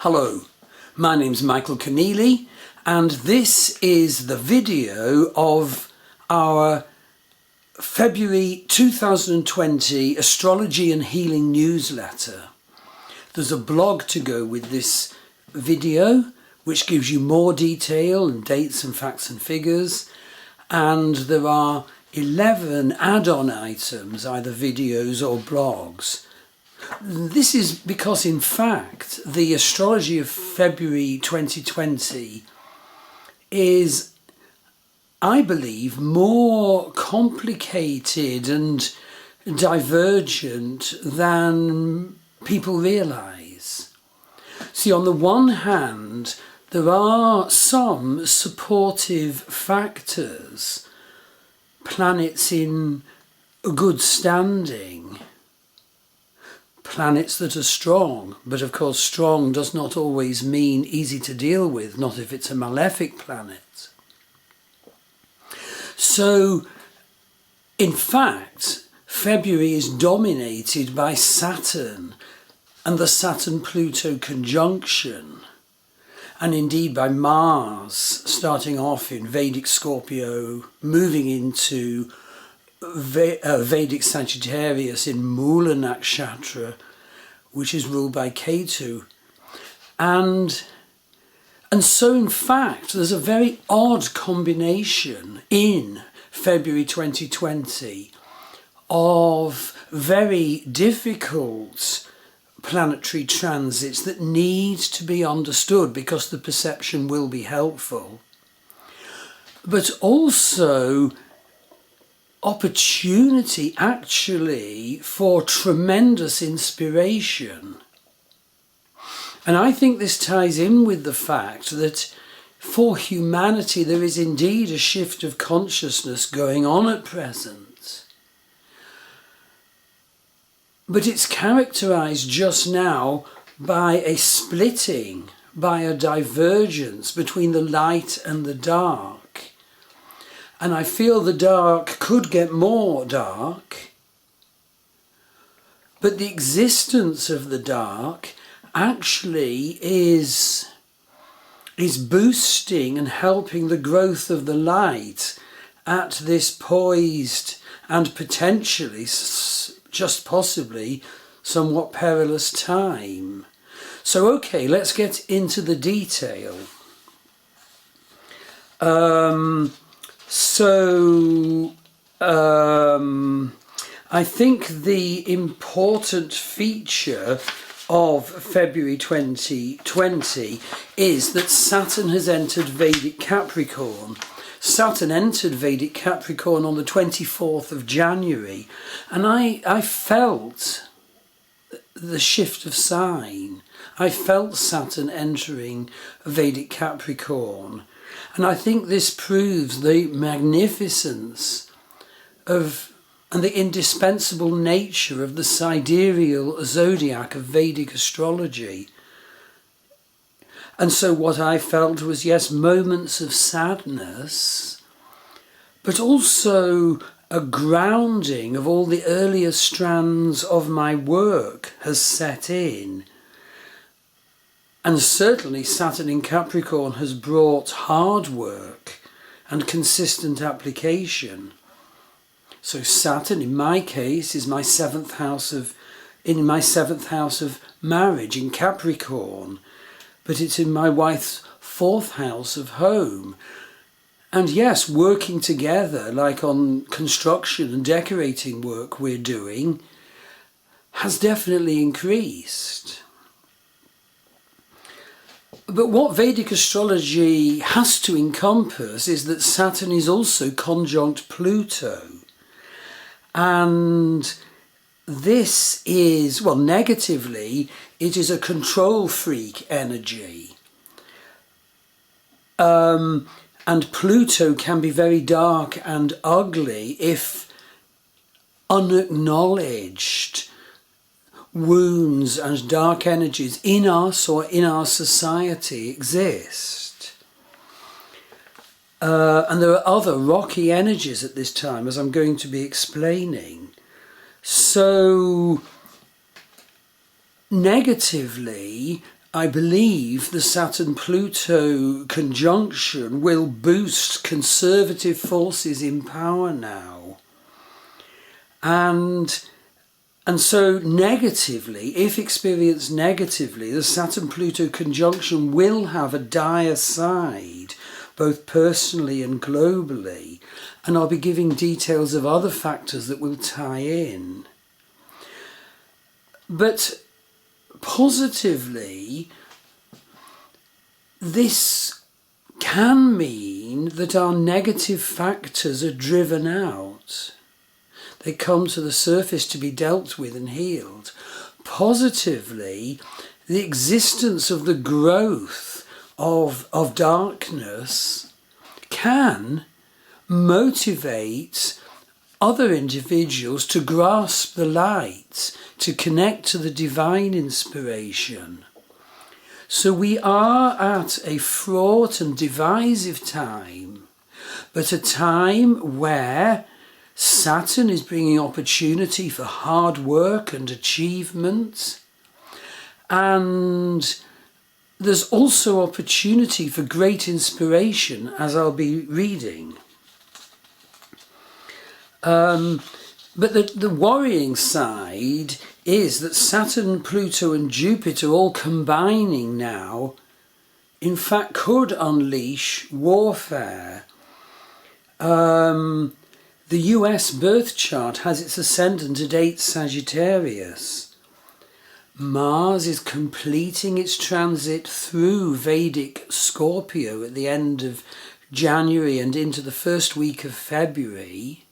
Hello, my name's Michael Keneally, and this is the video of our February 2020 Astrology and Healing newsletter. There's a blog to go with this video, which gives you more detail and dates and facts and figures, and there are 11 add-on items, either videos or blogs. This is because, in fact, the astrology of February 2020 is, I believe, more complicated and divergent than people realise. See, on the one hand, there are some supportive factors, planets in good standing, planets that are strong, but of course strong does not always mean easy to deal with, not if it's a malefic planet. So, in fact, February is dominated by Saturn and the Saturn-Pluto conjunction, and indeed by Mars starting off in Vedic Scorpio, moving into Vedic Sagittarius in Mula Nakshatra, which is ruled by Ketu. And so in fact there's a very odd combination in February 2020 of very difficult planetary transits that need to be understood because the perception will be helpful, but also opportunity actually for tremendous inspiration. And I think this ties in with the fact that for humanity there is indeed a shift of consciousness going on at present. But it's characterized just now by a splitting, by a divergence between the light and the dark. And I feel the dark could get more dark, but the existence of the dark actually is boosting and helping the growth of the light at this poised and potentially, just possibly, somewhat perilous time. So okay, let's get into the detail. I think the important feature of February 2020 is that Saturn has entered Vedic Capricorn. Saturn entered Vedic Capricorn on the 24th of January, and I felt the shift of sign. I felt Saturn entering Vedic Capricorn. And I think this proves the magnificence of and the indispensable nature of the sidereal zodiac of Vedic astrology. And so what I felt was, yes, moments of sadness, but also a grounding of all the earlier strands of my work has set in. And certainly Saturn in Capricorn has brought hard work and consistent application. So Saturn, in my case, is my seventh house of marriage in Capricorn, but it's in my wife's fourth house of home. And yes, working together, like on construction and decorating work we're doing, has definitely increased. But what Vedic astrology has to encompass is that Saturn is also conjunct Pluto. And this is, well, negatively, it is a control freak energy. And Pluto can be very dark and ugly if unacknowledged wounds and dark energies in us or in our society exist. And there are other rocky energies at this time, as I'm going to be explaining. So, negatively, I believe the Saturn-Pluto conjunction will boost conservative forces in power now. And so negatively, if experienced negatively, the Saturn-Pluto conjunction will have a dire side, both personally and globally. And I'll be giving details of other factors that will tie in. But positively, this can mean that our negative factors are driven out. They come to the surface to be dealt with and healed. Positively, the existence of the growth of darkness can motivate other individuals to grasp the light, to connect to the divine inspiration. So we are at a fraught and divisive time, but a time where Saturn is bringing opportunity for hard work and achievement, and there's also opportunity for great inspiration, as I'll be reading. But the worrying side is that Saturn, Pluto and Jupiter all combining now, in fact, could unleash warfare. The US birth chart has its ascendant at 8 Sagittarius. Mars is completing its transit through Vedic Scorpio at the end of January and into the first week of February.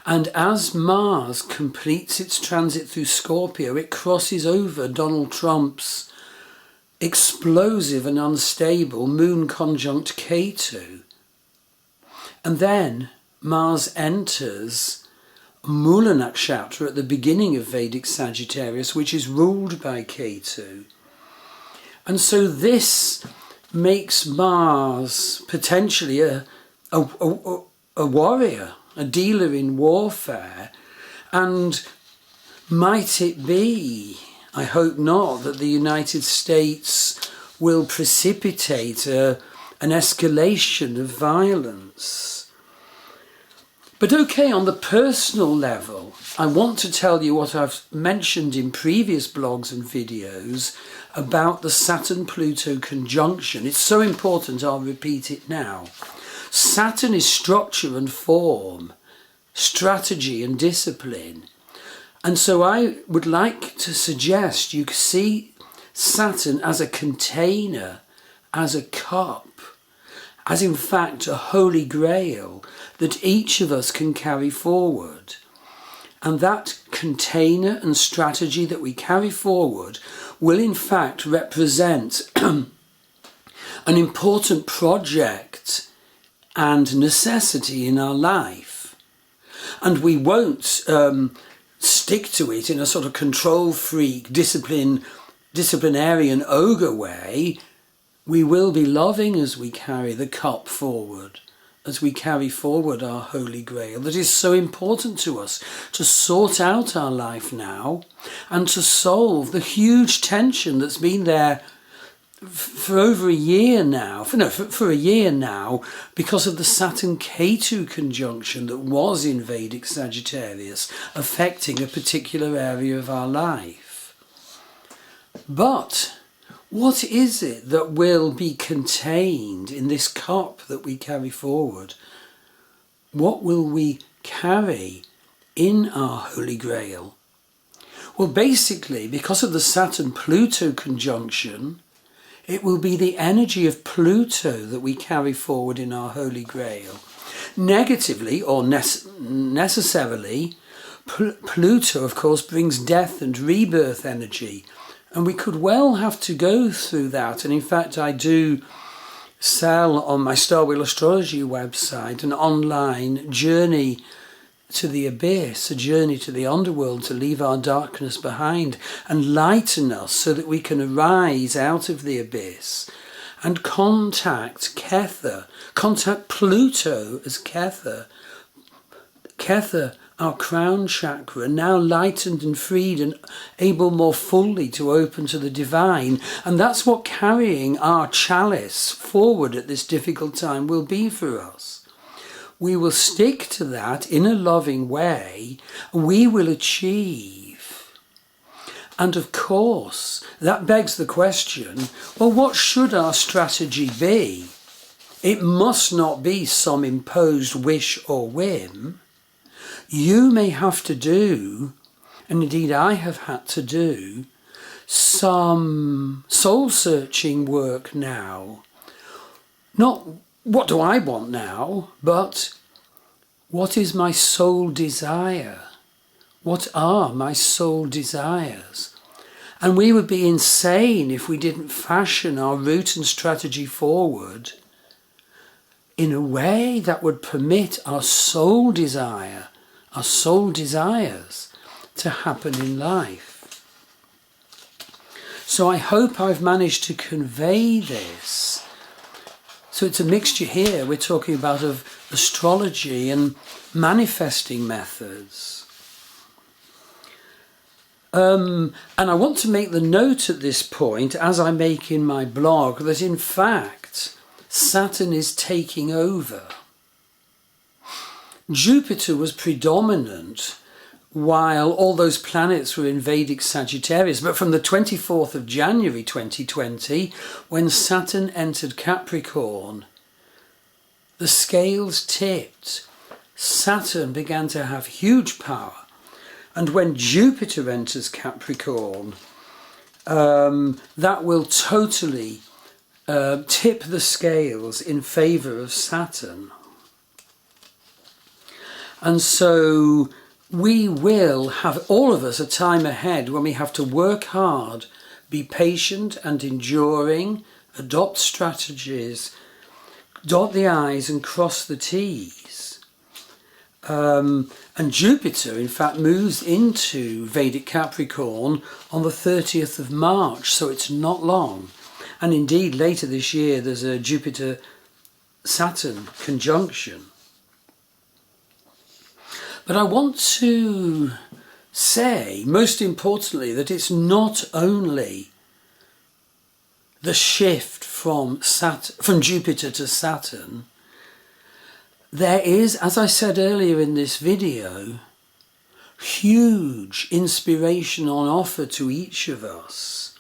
And as Mars completes its transit through Scorpio, it crosses over Donald Trump's explosive and unstable moon conjunct Ketu. And then Mars enters Mula Nakshatra at the beginning of Vedic Sagittarius, which is ruled by Ketu. And so this makes Mars potentially a warrior, a dealer in warfare. And might it be, I hope not, that the United States will precipitate an escalation of violence? But okay, on the personal level, I want to tell you what I've mentioned in previous blogs and videos about the Saturn-Pluto conjunction. It's so important, I'll repeat it now. Saturn is structure and form, strategy and discipline. And so I would like to suggest you see Saturn as a container, as a cup, as in fact a holy grail that each of us can carry forward. And that container and strategy that we carry forward will in fact represent an important project and necessity in our life. And we won't stick to it in a sort of control freak, disciplinarian ogre way. We will be loving as we carry the cup forward, as we carry forward our holy grail that is so important to us to sort out our life now and to solve the huge tension that's been there for over a year now, for a year now, because of the Saturn-Ketu conjunction that was in Vedic Sagittarius affecting a particular area of our life. But what is it that will be contained in this cup that we carry forward? What will we carry in our Holy Grail? Well, basically, because of the Saturn-Pluto conjunction, it will be the energy of Pluto that we carry forward in our Holy Grail. Negatively, or necessarily, Pluto, of course, brings death and rebirth energy. And we could well have to go through that. And in fact, I do sell on my Star Wheel Astrology website an online journey to the abyss, a journey to the underworld, to leave our darkness behind and lighten us so that we can arise out of the abyss and contact Kether, contact Pluto as Kether. Kether our crown chakra, now lightened and freed and able more fully to open to the divine. And that's what carrying our chalice forward at this difficult time will be for us. We will stick to that in a loving way. We will achieve. And of course, that begs the question, well, what should our strategy be? It must not be some imposed wish or whim. You may have to do, and indeed I have had to do, some soul-searching work now. Not what do I want now, but what is my soul desire? What are my soul desires? And we would be insane if we didn't fashion our route and strategy forward in a way that would permit our soul desire, our soul desires to happen in life. So I hope I've managed to convey this. So it's a mixture here. We're talking about of astrology and manifesting methods. And I want to make the note at this point, as I make in my blog, that in fact, Saturn is taking over. Jupiter was predominant while all those planets were in Vedic Sagittarius, but from the 24th of January 2020, when Saturn entered Capricorn, the scales tipped. Saturn began to have huge power. And when Jupiter enters Capricorn, that will totally tip the scales in favour of Saturn. And so we will have, all of us, a time ahead when we have to work hard, be patient and enduring, adopt strategies, dot the I's and cross the T's. And Jupiter, in fact, moves into Vedic Capricorn on the 30th of March, so it's not long. And indeed, later this year, there's a Jupiter-Saturn conjunction. But I want to say, most importantly, that it's not only the shift from Jupiter to Saturn. There is, as I said earlier in this video, huge inspiration on offer to each of us.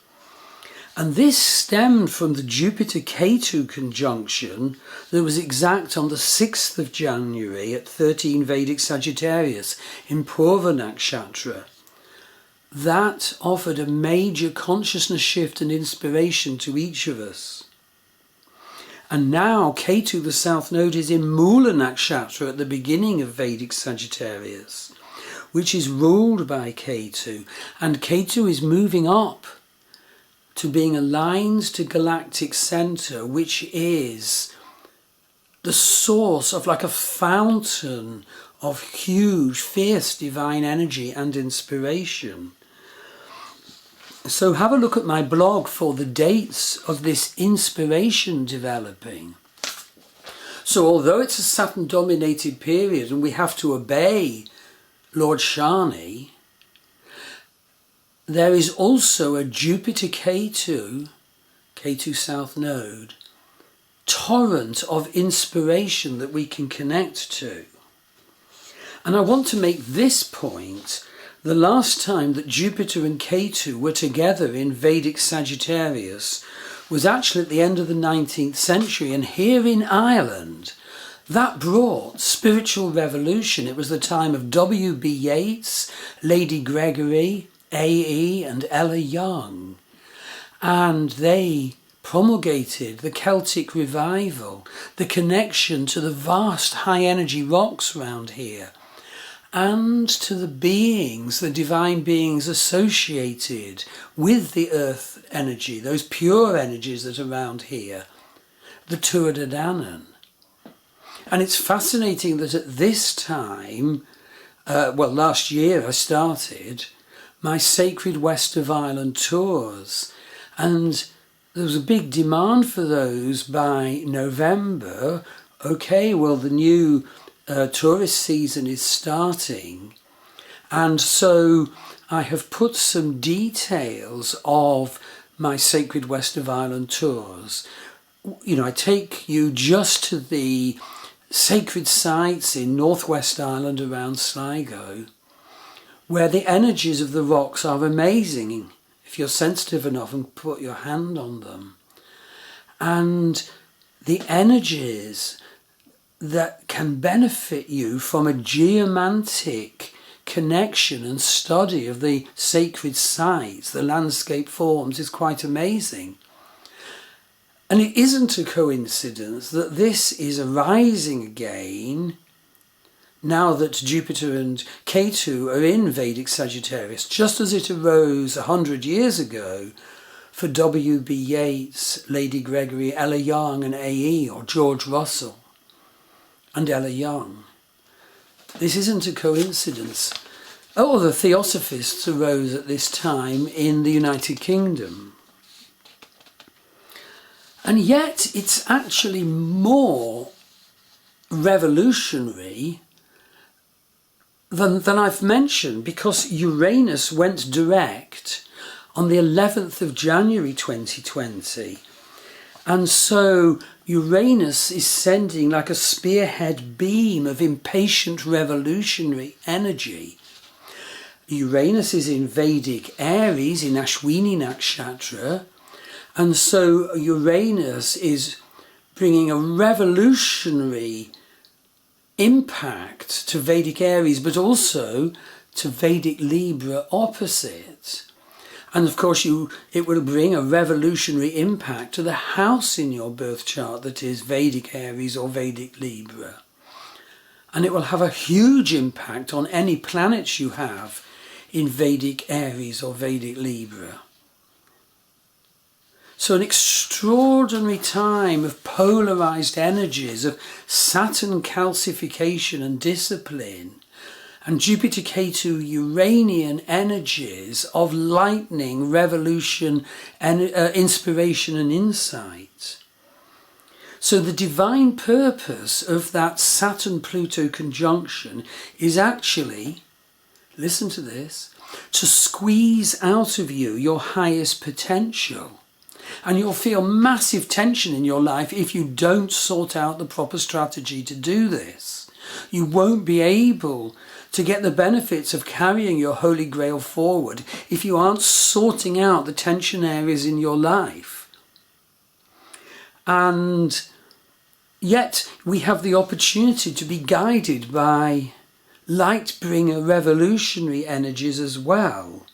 And this stemmed from the Jupiter-Ketu conjunction that was exact on the 6th of January at 13 Vedic Sagittarius in Purva Nakshatra. That offered a major consciousness shift and inspiration to each of us. And now Ketu, the South Node, is in Mula Nakshatra at the beginning of Vedic Sagittarius, which is ruled by Ketu. And Ketu is moving up to being aligned to galactic center, which is the source of like a fountain of huge, fierce divine energy and inspiration. So have a look at my blog for the dates of this inspiration developing. So although it's a Saturn-dominated period and we have to obey Lord Shani, there is also a Jupiter-Ketu, Ketu South Node, torrent of inspiration that we can connect to. And I want to make this point. The last time that Jupiter and Ketu were together in Vedic Sagittarius was actually at the end of the 19th century, and here in Ireland, that brought spiritual revolution. It was the time of W.B. Yeats, Lady Gregory, A.E. and Ella Young, and they promulgated the Celtic revival, the connection to the vast high-energy rocks around here, and to the beings, the divine beings associated with the earth energy, those pure energies that are around here, the Tuatha Dé Danann. And it's fascinating that at this time, last year I started my Sacred West of Ireland tours, and there was a big demand for those by November. Okay, well, the new tourist season is starting, and so I have put some details of my Sacred West of Ireland tours. You know, I take you just to the sacred sites in northwest Ireland around Sligo, where the energies of the rocks are amazing if you're sensitive enough and put your hand on them. And the energies that can benefit you from a geomantic connection and study of the sacred sites, the landscape forms, is quite amazing. And it isn't a coincidence that this is arising again now that Jupiter and Ketu are in Vedic Sagittarius, just as it arose 100 years ago for W.B. Yeats, Lady Gregory, Ella Young and A.E., or George Russell and Ella Young. This isn't a coincidence. Other theosophists arose at this time in the United Kingdom. And yet it's actually more revolutionary than I've mentioned, because Uranus went direct on the 11th of January 2020. And so Uranus is sending like a spearhead beam of impatient revolutionary energy. Uranus is in Vedic Aries, in Ashwini Nakshatra, and so Uranus is bringing a revolutionary impact to Vedic Aries, but also to Vedic Libra opposite. And of course it will bring a revolutionary impact to the house in your birth chart that is Vedic Aries or Vedic Libra. And it will have a huge impact on any planets you have in Vedic Aries or Vedic Libra. So an extraordinary time of polarized energies, of Saturn calcification and discipline, and Jupiter Ketu Uranian energies of lightning, revolution, and inspiration and insight. So the divine purpose of that Saturn-Pluto conjunction is actually, listen to this, to squeeze out of you your highest potential. And you'll feel massive tension in your life if you don't sort out the proper strategy to do this. You won't be able to get the benefits of carrying your Holy Grail forward if you aren't sorting out the tension areas in your life. And yet we have the opportunity to be guided by light-bringer revolutionary energies as well.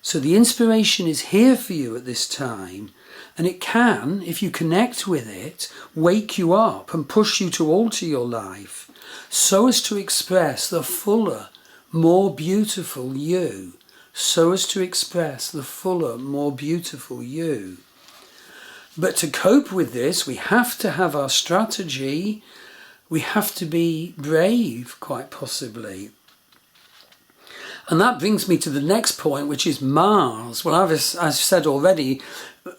So the inspiration is here for you at this time, and it can, if you connect with it, wake you up and push you to alter your life so as to express the fuller, more beautiful you. So as to express the fuller, more beautiful you. But to cope with this, we have to have our strategy. We have to be brave, quite possibly. And that brings me to the next point, which is Mars. Well, I've said already,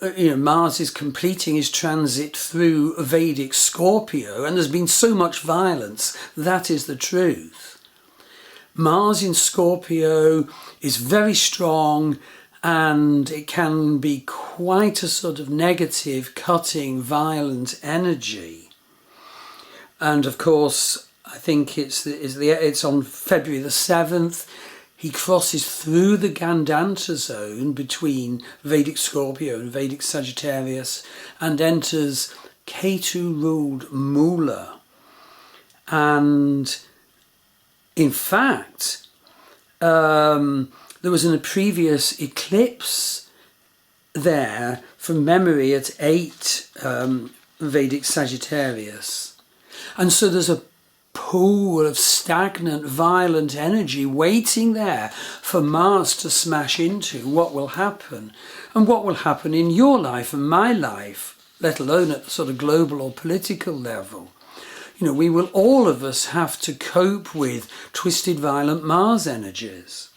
Mars is completing his transit through Vedic Scorpio, and there's been so much violence. That is the truth. Mars in Scorpio is very strong, and it can be quite a sort of negative, cutting, violent energy. And of course, I think it's on February the 7th. He crosses through the Gandanta zone between Vedic Scorpio and Vedic Sagittarius and enters Ketu-ruled Mula. And in fact, there was a previous eclipse there from memory at 8 Vedic Sagittarius. And so there's a pool of stagnant, violent energy waiting there for Mars to smash into. What will happen? And what will happen in your life and my life, let alone at the sort of global or political level? We will, all of us, have to cope with twisted, violent Mars energies.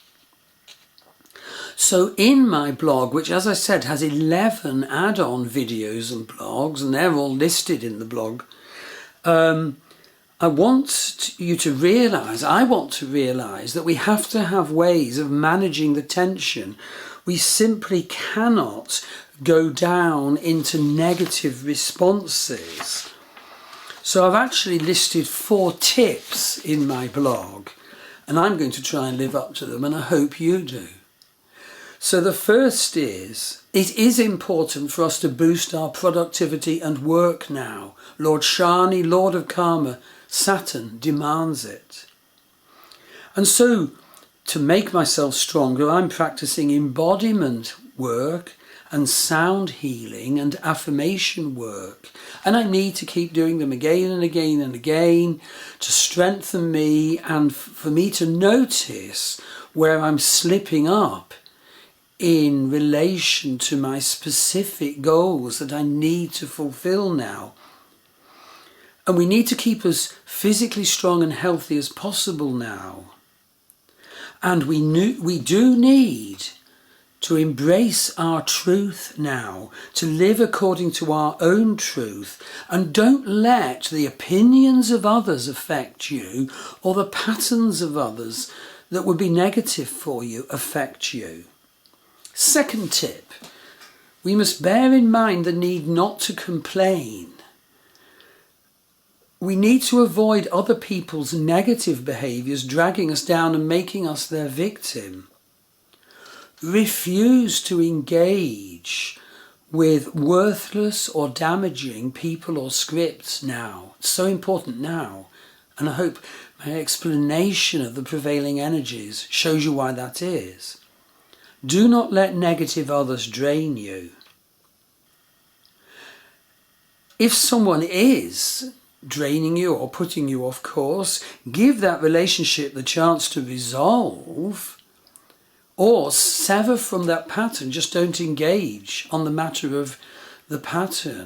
So in my blog, which as I said has 11 add-on videos and blogs, and they're all listed in the blog, I want you to realise, I want to realise that we have to have ways of managing the tension. We simply cannot go down into negative responses. So I've actually listed 4 tips in my blog, and I'm going to try and live up to them, and I hope you do. So the first is, it is important for us to boost our productivity and work now. Lord Shani, Lord of Karma, Saturn demands it. And so, to make myself stronger, I'm practicing embodiment work and sound healing and affirmation work. And I need to keep doing them again and again and again to strengthen me and for me to notice where I'm slipping up in relation to my specific goals that I need to fulfill now. And we need to keep as physically strong and healthy as possible now. And we do need to embrace our truth now, to live according to our own truth, and don't let the opinions of others affect you or the patterns of others that would be negative for you affect you. Second tip, we must bear in mind the need not to complain. We need to avoid other people's negative behaviours dragging us down and making us their victim. Refuse to engage with worthless or damaging people or scripts now. It's so important now. And I hope my explanation of the prevailing energies shows you why that is. Do not let negative others drain you. If someone is draining you or putting you off course, give that relationship the chance to resolve, or sever from that pattern. Just don't engage on the matter of the pattern.